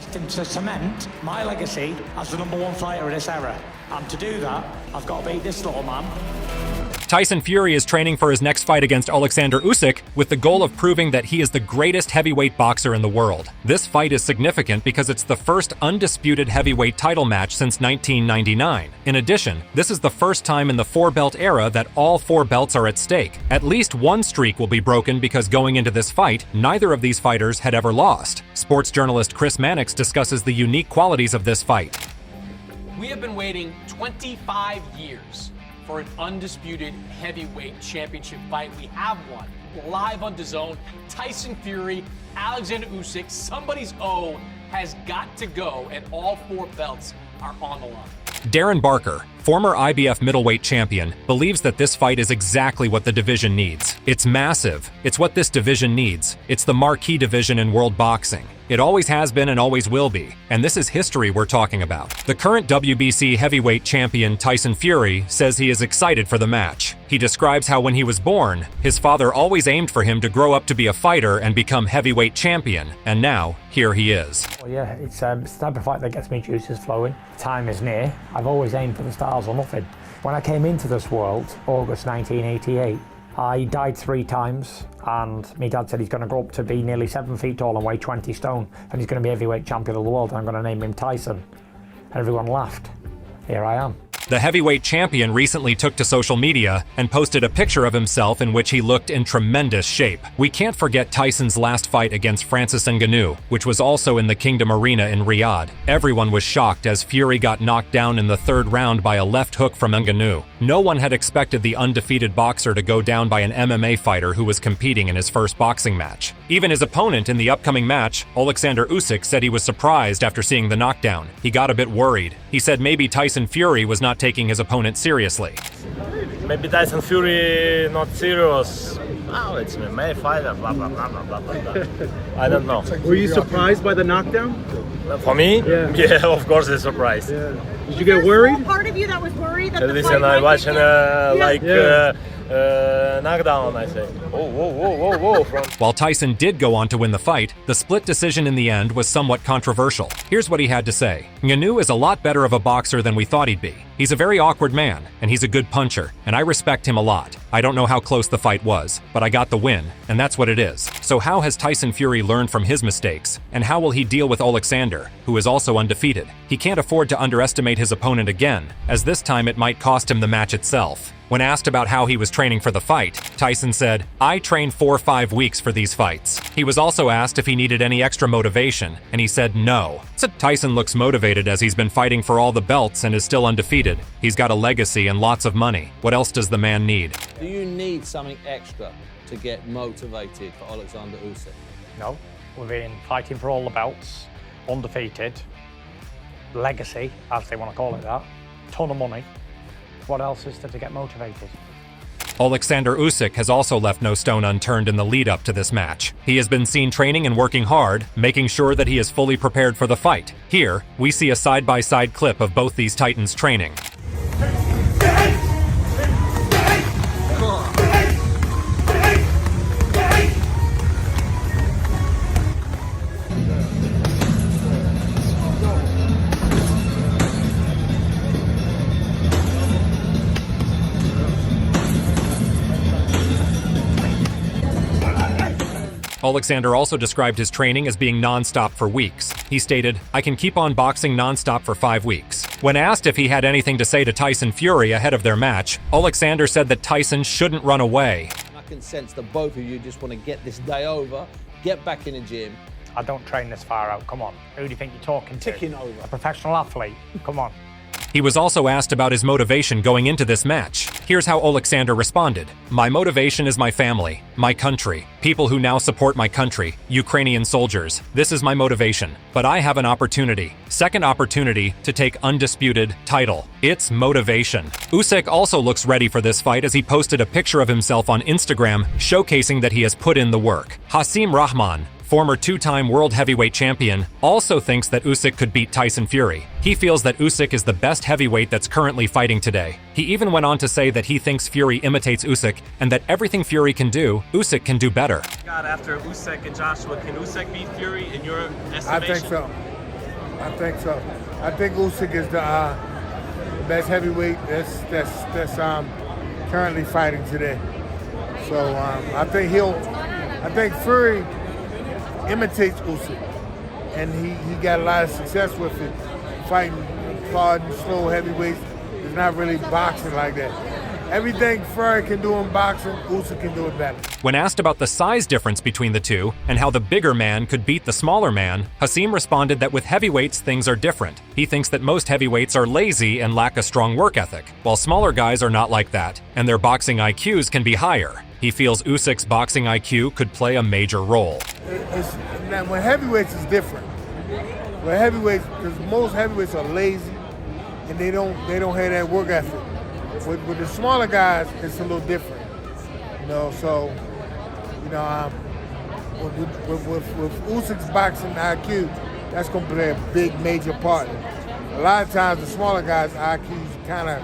destined to cement my legacy as the #1 fighter of this era. And to do that, I've got to beat this little man. Tyson Fury is training for his next fight against Oleksandr Usyk with the goal of proving that he is the greatest heavyweight boxer in the world. This fight is significant because it's the first undisputed heavyweight title match since 1999. In addition, this is the first time in the four-belt era that all four belts are at stake. At least one streak will be broken because going into this fight, neither of these fighters had ever lost. Sports journalist Chris Mannix discusses the unique qualities of this fight. We have been waiting 25 years for an undisputed heavyweight championship fight. We have one live on DAZN. Tyson Fury, Oleksandr Usyk. Somebody's O has got to go, and all four belts are on the line. Darren Barker, former IBF middleweight champion, believes that this fight is exactly what the division needs. It's massive. It's what this division needs. It's the marquee division in world boxing. It always has been and always will be, and this is history we're talking about. The current WBC heavyweight champion Tyson Fury says he is excited for the match. He describes how when he was born, his father always aimed for him to grow up to be a fighter and become heavyweight champion, and now, here he is. Well, yeah, it's the type of fight that gets me juices flowing. Time is near. I've always aimed for the stars or nothing. When I came into this world, August 1988, I died 3 times, and my dad said he's going to grow up to be nearly 7 feet tall and weigh 20 stone, and he's going to be heavyweight champion of the world, and I'm going to name him Tyson. And everyone laughed. Here I am. The heavyweight champion recently took to social media and posted a picture of himself in which he looked in tremendous shape. We can't forget Tyson's last fight against Francis Ngannou, which was also in the Kingdom Arena in Riyadh. Everyone was shocked as Fury got knocked down in the 3rd round by a left hook from Ngannou. No one had expected the undefeated boxer to go down by an MMA fighter who was competing in his first boxing match. Even his opponent in the upcoming match, Oleksandr Usyk, said he was surprised after seeing the knockdown. He got a bit worried. He said maybe Tyson Fury was not taking his opponent seriously. Maybe Tyson Fury not serious. Oh, it's an MMA fighter, blah, blah, blah, blah, blah, blah. I don't know. Were you surprised by the knockdown? For me? Yeah. Yeah, of course I'm surprised. Yeah. Did you get worried? Part of you that was worried that the Listen, fight I might watching get knockdown, I say. Whoa. While Tyson did go on to win the fight, the split decision in the end was somewhat controversial. Here's what he had to say. Ngannou is a lot better of a boxer than we thought he'd be. He's a very awkward man, and he's a good puncher, and I respect him a lot. I don't know how close the fight was, but I got the win, and that's what it is. So how has Tyson Fury learned from his mistakes, and how will he deal with Oleksandr, who is also undefeated? He can't afford to underestimate his opponent again, as this time it might cost him the match itself. When asked about how he was training for the fight, Tyson said, "I train 4 or 5 weeks for these fights." He was also asked if he needed any extra motivation, and he said no. So Tyson looks motivated as he's been fighting for all the belts and is still undefeated. He's got a legacy and lots of money. What else does the man need? Do you need something extra to get motivated for Oleksandr Usyk? No, we've been fighting for all the belts, undefeated, legacy, as they want to call it that, ton of money. What else is there to get motivated? Oleksandr Usyk has also left no stone unturned in the lead-up to this match. He has been seen training and working hard, making sure that he is fully prepared for the fight. Here, we see a side-by-side clip of both these titans training. Oleksandr also described his training as being non-stop for weeks. He stated, "I can keep on boxing non-stop for 5 weeks." When asked if he had anything to say to Tyson Fury ahead of their match, Oleksandr said that Tyson shouldn't run away. I can sense that both of you just want to get this day over, get back in the gym. I don't train this far out, come on. Who do you think you're talking to? Ticking over. A professional athlete, come on. He was also asked about his motivation going into this match. Here's how Oleksandr responded. "My motivation is my family, my country, people who now support my country, Ukrainian soldiers. This is my motivation. But I have an opportunity, second opportunity, to take undisputed title. It's motivation." Usyk also looks ready for this fight as he posted a picture of himself on Instagram showcasing that he has put in the work. Hasim Rahman, former 2-time world heavyweight champion, also thinks that Usyk could beat Tyson Fury. He feels that Usyk is the best heavyweight that's currently fighting today. He even went on to say that he thinks Fury imitates Usyk and that everything Fury can do, Usyk can do better. God, after Usyk and Joshua, can Usyk beat Fury in your estimation? I think so. I think so. I think Usyk is the best heavyweight that's currently fighting today. So I think Fury imitates Usyk, and he got a lot of success with it, fighting plodding, slow heavyweights. It's not really boxing like that. Everything Fury can do in boxing, Usyk can do it better. When asked about the size difference between the two and how the bigger man could beat the smaller man, Hasim responded that with heavyweights things are different. He thinks that most heavyweights are lazy and lack a strong work ethic, while smaller guys are not like that, and their boxing IQs can be higher. He feels Usyk's boxing IQ could play a major role. When heavyweights is different. When heavyweights, because most heavyweights are lazy and they don't have that work ethic. With the smaller guys, it's a little different. So with Usyk's boxing IQ, that's going to play a big, major part. A lot of times, the smaller guys' IQs kind of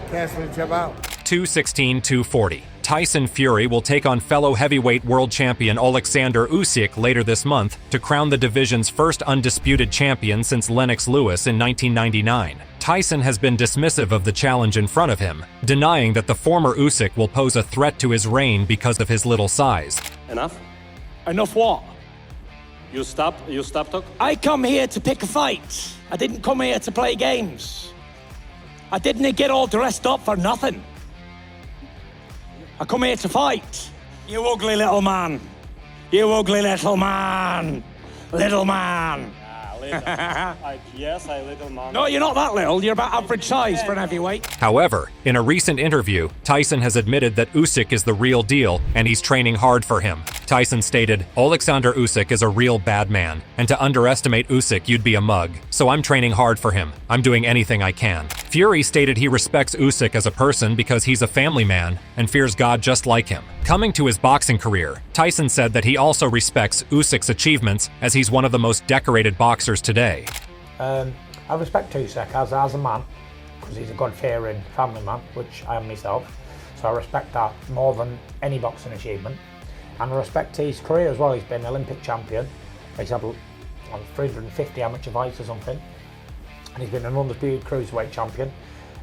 cancel each other out. 216-240. Tyson Fury will take on fellow heavyweight world champion Oleksandr Usyk later this month to crown the division's first undisputed champion since Lennox Lewis in 1999. Tyson has been dismissive of the challenge in front of him, denying that the former Usyk will pose a threat to his reign because of his little size. Enough? Enough what? You stop talk? I come here to pick a fight. I didn't come here to play games. I didn't get all dressed up for nothing. I come here to fight. You ugly little man. You ugly little man. Little man. Yes, I little man. No, you're not that little. You're about average size for an heavyweight. However, in a recent interview, Tyson has admitted that Usyk is the real deal and he's training hard for him. Tyson stated, "Oleksandr Usyk is a real bad man, and to underestimate Usyk, you'd be a mug. So I'm training hard for him. I'm doing anything I can." Fury stated he respects Usyk as a person because he's a family man and fears God just like him. Coming to his boxing career, Tyson said that he also respects Usyk's achievements as he's one of the most decorated boxers today. I respect Usyk as a man, because he's a God-fearing family man, which I am myself. So I respect that more than any boxing achievement. And I respect his career as well. He's been Olympic champion. He's had 350 amateur fights or something. And he's been an undisputed cruiserweight champion.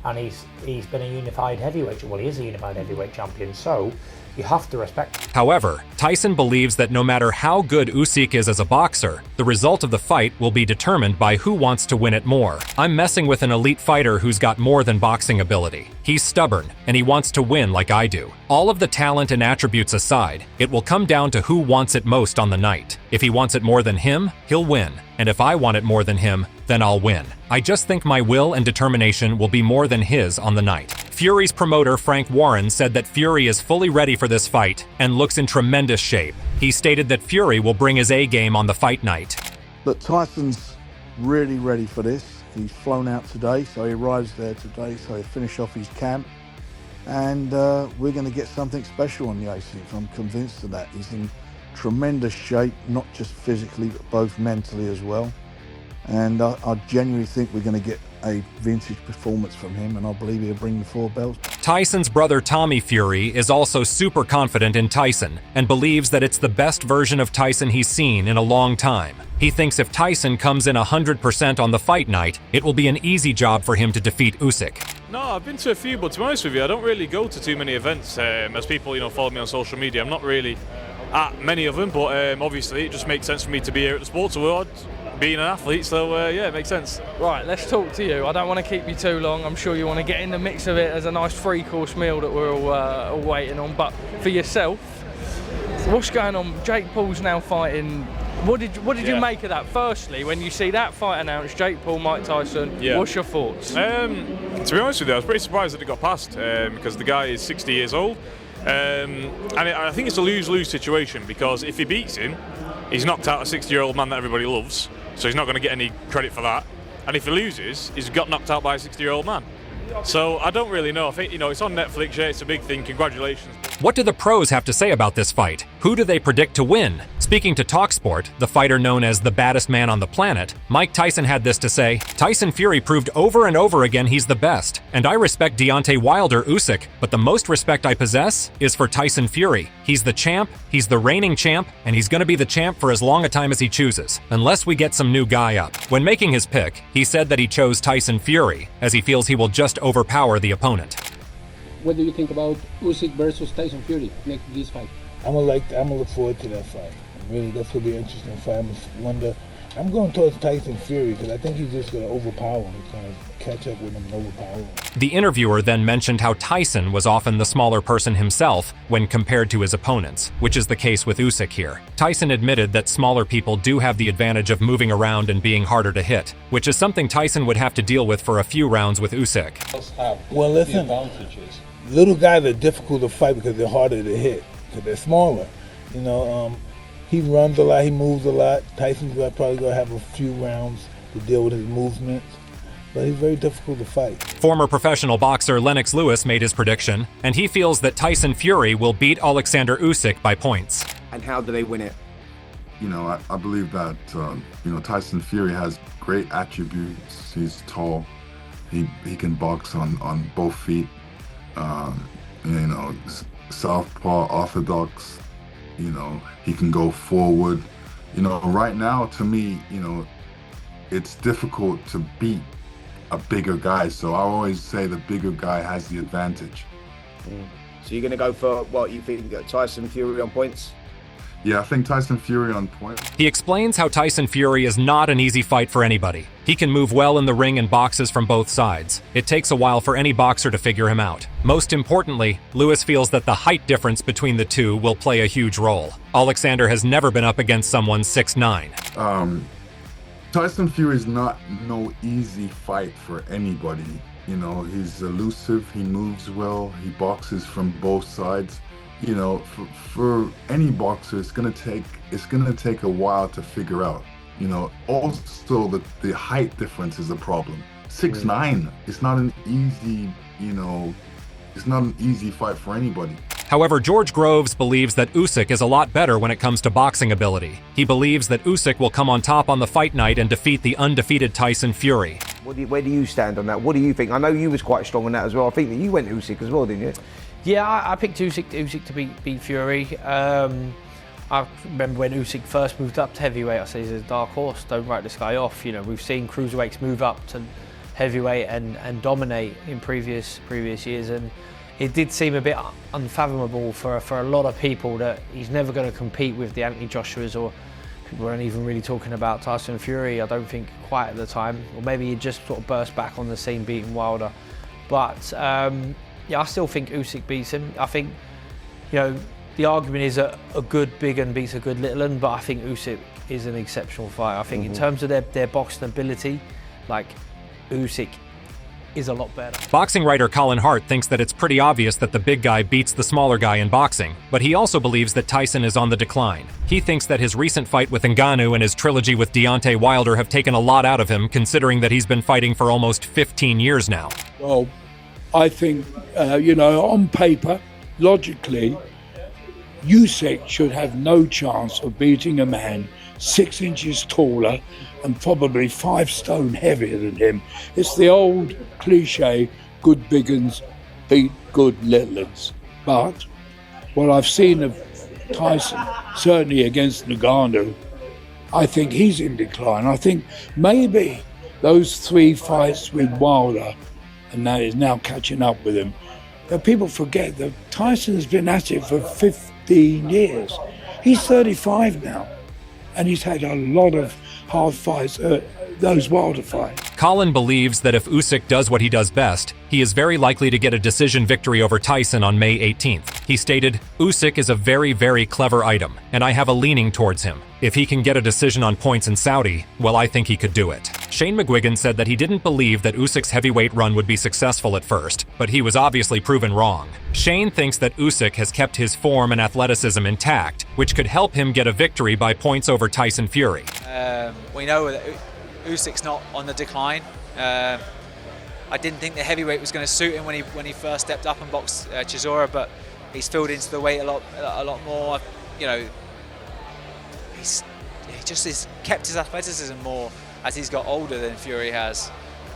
And he's been a unified heavyweight. Well, he is a unified heavyweight champion. So you have to respect him. However, Tyson believes that no matter how good Usyk is as a boxer, the result of the fight will be determined by who wants to win it more. I'm messing with an elite fighter who's got more than boxing ability. He's stubborn, and he wants to win like I do. All of the talent and attributes aside, it will come down to who wants it most on the night. If he wants it more than him, he'll win. And if I want it more than him, then I'll win. I just think my will and determination will be more than his on the night. Fury's promoter Frank Warren said that Fury is fully ready for this fight and looks in tremendous shape. He stated that Fury will bring his A game on the fight night. But Tyson's really ready for this. He's flown out today, so he arrives there today, so he'll finish off his camp. And we're going to get something special on the A6. I'm convinced of that. He's in tremendous shape, not just physically, but both mentally as well. And I genuinely think we're going to get a vintage performance from him, and I believe he'll bring the 4 belts. Tyson's brother Tommy Fury is also super confident in Tyson and believes that it's the best version of Tyson he's seen in a long time. He thinks if Tyson comes in 100% on the fight night, it will be an easy job for him to defeat Usyk. No, I've been to a few, but to be honest with you, I don't really go to too many events. As people, follow me on social media, I'm not really at many of them, but obviously it just makes sense for me to be here at the Sports Award, being an athlete, so yeah, it makes sense. Right, let's talk to you. I don't want to keep you too long. I'm sure you want to get in the mix of it as a nice 3-course meal that we're all waiting on. But for yourself, what's going on? Jake Paul's now fighting. What did you make of that? Firstly, when you see that fight announced, Jake Paul, Mike Tyson, what's your thoughts? To be honest with you, I was pretty surprised that it got passed because the guy is 60 years old. And I think it's a lose-lose situation, because if he beats him, he's knocked out a 60-year-old man that everybody loves, so he's not going to get any credit for that. And if he loses, he's got knocked out by a 60-year-old man. So I don't really know. I think, it's on Netflix, yeah, it's a big thing, congratulations. What do the pros have to say about this fight? Who do they predict to win? Speaking to TalkSport, the fighter known as the baddest man on the planet, Mike Tyson had this to say: Tyson Fury proved over and over again he's the best, and I respect Deontay Wilder Usyk, but the most respect I possess is for Tyson Fury. He's the champ, he's the reigning champ, and he's gonna be the champ for as long a time as he chooses, unless we get some new guy up. When making his pick, he said that he chose Tyson Fury, as he feels he will just overpower the opponent. What do you think about Usyk versus Tyson Fury next this fight? I'm gonna look forward to that fight. Really, that's gonna be an interesting fight. I'm going towards Tyson Fury because I think he's just gonna overpower him. He's gonna catch up with him and overpower him. The interviewer then mentioned how Tyson was often the smaller person himself when compared to his opponents, which is the case with Usyk here. Tyson admitted that smaller people do have the advantage of moving around and being harder to hit, which is something Tyson would have to deal with for a few rounds with Usyk. Well, listen, little guys are difficult to fight because they're harder to hit, because they're smaller. You know, he runs a lot, he moves a lot. Tyson's probably going to have a few rounds to deal with his movements, but he's very difficult to fight. Former professional boxer Lennox Lewis made his prediction, and he feels that Tyson Fury will beat Oleksandr Usyk by points. And how do they win it? You know, I believe that, Tyson Fury has great attributes. He's tall. He can box on both feet. Southpaw, orthodox. He can go forward. Right now, to me, it's difficult to beat a bigger guy. So I always say the bigger guy has the advantage. So you're going to go for what you think? Tyson Fury on points? Yeah, I think Tyson Fury on point. He explains how Tyson Fury is not an easy fight for anybody. He can move well in the ring and boxes from both sides. It takes a while for any boxer to figure him out. Most importantly, Lewis feels that the height difference between the two will play a huge role. Oleksandr has never been up against someone 6'9". Tyson Fury is not no easy fight for anybody. He's elusive, he moves well, he boxes from both sides. For any boxer, it's gonna take a while to figure out. Also the height difference is a problem. 6'9", it's not an easy, it's not an easy fight for anybody. However, George Groves believes that Usyk is a lot better when it comes to boxing ability. He believes that Usyk will come on top on the fight night and defeat the undefeated Tyson Fury. Where do you stand on that? What do you think? I know you was quite strong on that as well. I think that you went Usyk as well, didn't you? Yeah, I picked Usyk to beat Fury. I remember when Usyk first moved up to heavyweight, I said he's a dark horse, don't write this guy off. We've seen cruiserweights move up to heavyweight and dominate in previous years, and it did seem a bit unfathomable for a lot of people that he's never going to compete with the Anthony Joshuas, or people weren't even really talking about Tyson Fury, I don't think, quite at the time. Or maybe he just sort of burst back on the scene beating Wilder. But yeah, I still think Usyk beats him. I think, the argument is a good big un beats a good little un, but I think Usyk is an exceptional fighter. I think in terms of their boxing ability, Usyk is a lot better. Boxing writer Colin Hart thinks that it's pretty obvious that the big guy beats the smaller guy in boxing, but he also believes that Tyson is on the decline. He thinks that his recent fight with Ngannou and his trilogy with Deontay Wilder have taken a lot out of him, considering that he's been fighting for almost 15 years now. Well, I think, on paper, logically, Usyk should have no chance of beating a man 6 inches taller and probably 5 stone heavier than him. It's the old cliche, good big uns beat good little uns. But what I've seen of Tyson, certainly against Ngannou, I think he's in decline. I think maybe those 3 fights with Wilder, and that is now catching up with him. But people forget that Tyson's been at it for 15 years. He's 35 now, and he's had a lot of hard fights, those Wilder fights. Colin believes that if Usyk does what he does best, he is very likely to get a decision victory over Tyson on May 18th. He stated, "Usyk is a very, very clever item, and I have a leaning towards him. If he can get a decision on points in Saudi, well, I think he could do it." Shane McGuigan said that he didn't believe that Usyk's heavyweight run would be successful at first, but he was obviously proven wrong. Shane thinks that Usyk has kept his form and athleticism intact, which could help him get a victory by points over Tyson Fury. We know that Usyk's not on the decline. I didn't think the heavyweight was going to suit him when he first stepped up and boxed Chisora, but He's filled into the weight a lot more. You know, he just has kept his athleticism more as he's got older than Fury has,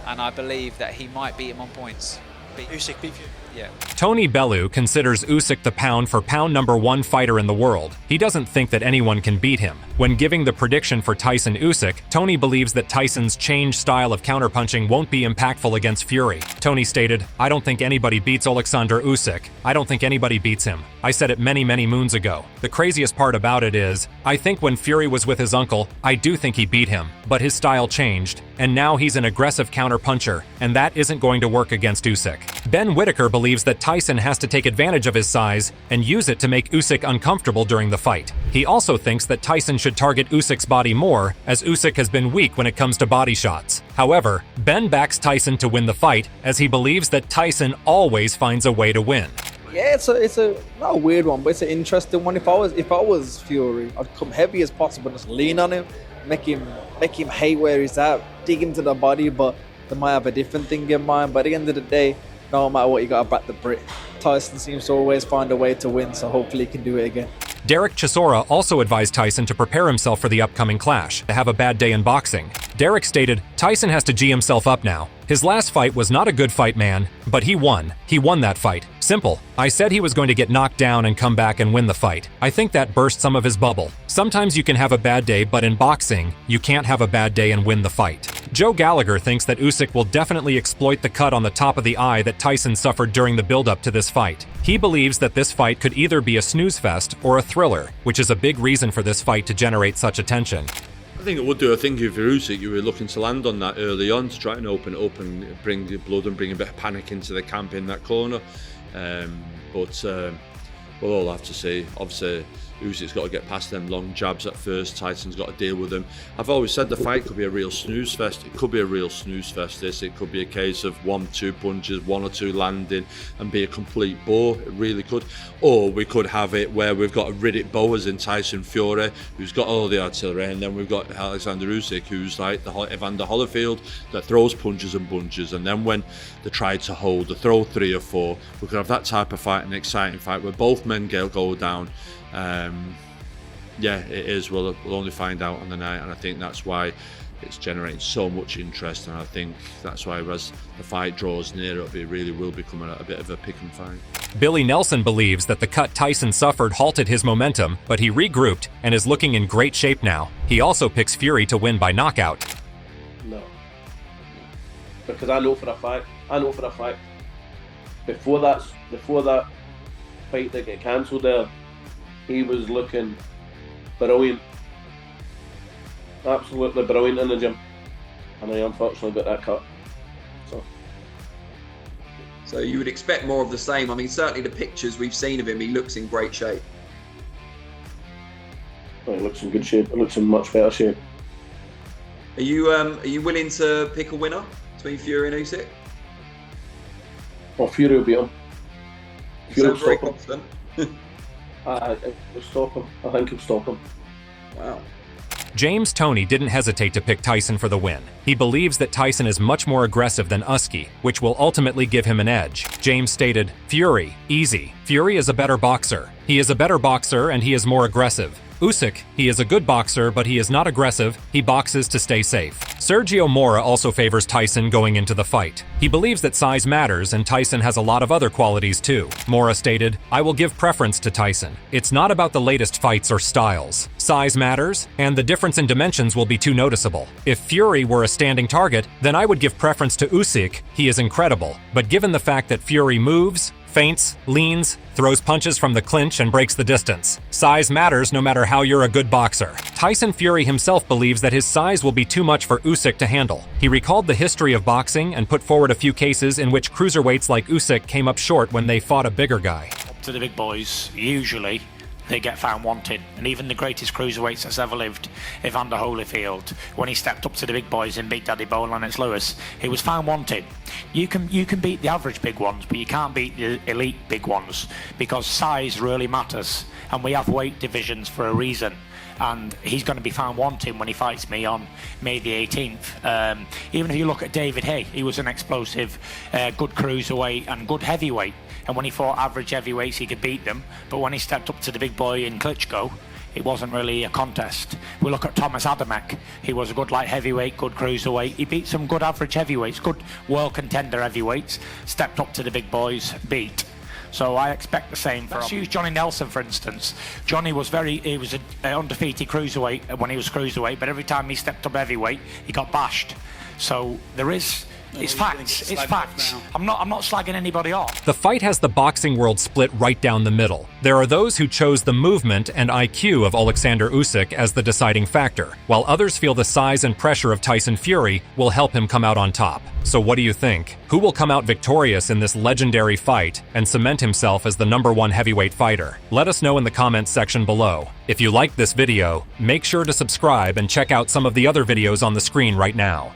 and I believe that he might beat him on points. Usyk beat Fury. Yeah. Tony Bellew considers Usyk the pound-for-pound #1 fighter in the world. He doesn't think that anyone can beat him. When giving the prediction for Tyson Usyk, Tony believes that Tyson's changed style of counterpunching won't be impactful against Fury. Tony stated, "I don't think anybody beats Oleksandr Usyk. I don't think anybody beats him. I said it many, many moons ago. The craziest part about it is, I think when Fury was with his uncle, I do think he beat him, but his style changed, and now he's an aggressive counterpuncher, and that isn't going to work against Usyk." Ben Whitaker believes that Tyson has to take advantage of his size and use it to make Usyk uncomfortable during the fight. He also thinks that Tyson should target Usyk's body more, as Usyk has been weak when it comes to body shots. However, Ben backs Tyson to win the fight, as he believes that Tyson always finds a way to win. Yeah, it's a not a weird one, but it's an interesting one. If I was Fury, I'd come heavy as possible, just lean on him, make him hate where he's at, dig into the body, but they might have a different thing in mind. But at the end of the day, no matter what, you gotta back the Brit. Tyson seems to always find a way to win, so hopefully he can do it again. Derek Chisora also advised Tyson to prepare himself for the upcoming clash, to have a bad day in boxing. Derek stated, "Tyson has to G himself up now. His last fight was not a good fight, man, but he won. He won that fight. Simple. I said he was going to get knocked down and come back and win the fight. I think that burst some of his bubble. Sometimes you can have a bad day, but in boxing, you can't have a bad day and win the fight." Joe Gallagher thinks that Usyk will definitely exploit the cut on the top of the eye that Tyson suffered during the build-up to this fight. He believes that this fight could either be a snooze fest or a thriller, which is a big reason for this fight to generate such attention. I think it would do. I think if you're Usyk, you were looking to land on that early on to try and open it up and bring the blood and bring a bit of panic into the camp in that corner. But we'll all have to see. Obviously, Usyk's got to get past them long jabs at first. Tyson's got to deal with them. I've always said the fight could be a real snooze fest. It could be a real snooze fest. It could be a case of 1-2 punches, 1 or 2 landing, and be a complete bore. It really could. Or we could have it where we've got a Riddick Boas in Tyson Fury, who's got all the artillery, and then we've got Oleksandr Usyk, who's like the Evander Holyfield that throws punches and bunches. And then when they try to hold, they throw 3 or 4. We could have that type of fight, an exciting fight where both men go down. Yeah, it is. We'll only find out on the night, and I think that's why it's generating so much interest, and I think that's why as the fight draws near, it really will become a bit of a pick and fight. Billy Nelson believes that the cut Tyson suffered halted his momentum, but he regrouped and is looking in great shape now. He also picks Fury to win by knockout. No, because I know for a fact. Before that fight that got cancelled there, he was looking brilliant, absolutely brilliant in the gym, and I unfortunately got that cut. So you would expect more of the same. I mean, certainly the pictures we've seen of him, he looks in great shape. He looks in good shape. He looks in much better shape. Are you willing to pick a winner between Fury and Usyk? Well, Fury will beat him. Fury will very confident. He'll stop him. I think he'll stop him. Wow. James Toney didn't hesitate to pick Tyson for the win. He believes that Tyson is much more aggressive than Usyk, which will ultimately give him an edge. James stated, "Fury, easy. Fury is a better boxer. He is a better boxer and he is more aggressive. Usyk, he is a good boxer, but he is not aggressive. He boxes to stay safe." Sergio Mora also favors Tyson going into the fight. He believes that size matters, and Tyson has a lot of other qualities too. Mora stated, "I will give preference to Tyson. It's not about the latest fights or styles. Size matters, and the difference in dimensions will be too noticeable. If Fury were a standing target, then I would give preference to Usyk. He is incredible. But given the fact that Fury moves, feints, leans, throws punches from the clinch and breaks the distance. Size matters no matter how you're a good boxer." Tyson Fury himself believes that his size will be too much for Usyk to handle. He recalled the history of boxing and put forward a few cases in which cruiserweights like Usyk came up short when they fought a bigger guy. Up to the big boys, usually they get found wanted, and even the greatest cruiserweights that's ever lived, Evander Holyfield, when he stepped up to the big boys in Big Daddy Bo and Lennox Lewis, he was found wanted. You can beat the average big ones, but you can't beat the elite big ones, because size really matters, and we have weight divisions for a reason. And he's going to be found wanting when he fights me on May the 18th. Even if you look at David Hay, he was an explosive, good cruiserweight and good heavyweight. and when he fought average heavyweights he could beat them, but when he stepped up to the big boy in Klitschko, it wasn't really a contest. We look at Thomas Adamek. He was a good light heavyweight, good cruiserweight. He beat some good average heavyweights, good world contender heavyweights, stepped up to the big boys, beat. So I expect the same from... Let's use Johnny Nelson, for instance. Johnny was he was an undefeated cruiserweight when he was cruiserweight, but every time he stepped up heavyweight, he got bashed. So there is... It's facts. It's facts. I'm not slagging anybody off. The fight has the boxing world split right down the middle. There are those who chose the movement and IQ of Oleksandr Usyk as the deciding factor, while others feel the size and pressure of Tyson Fury will help him come out on top. So what do you think? Who will come out victorious in this legendary fight and cement himself as the #1 heavyweight fighter? Let us know in the comments section below. If you liked this video, make sure to subscribe and check out some of the other videos on the screen right now.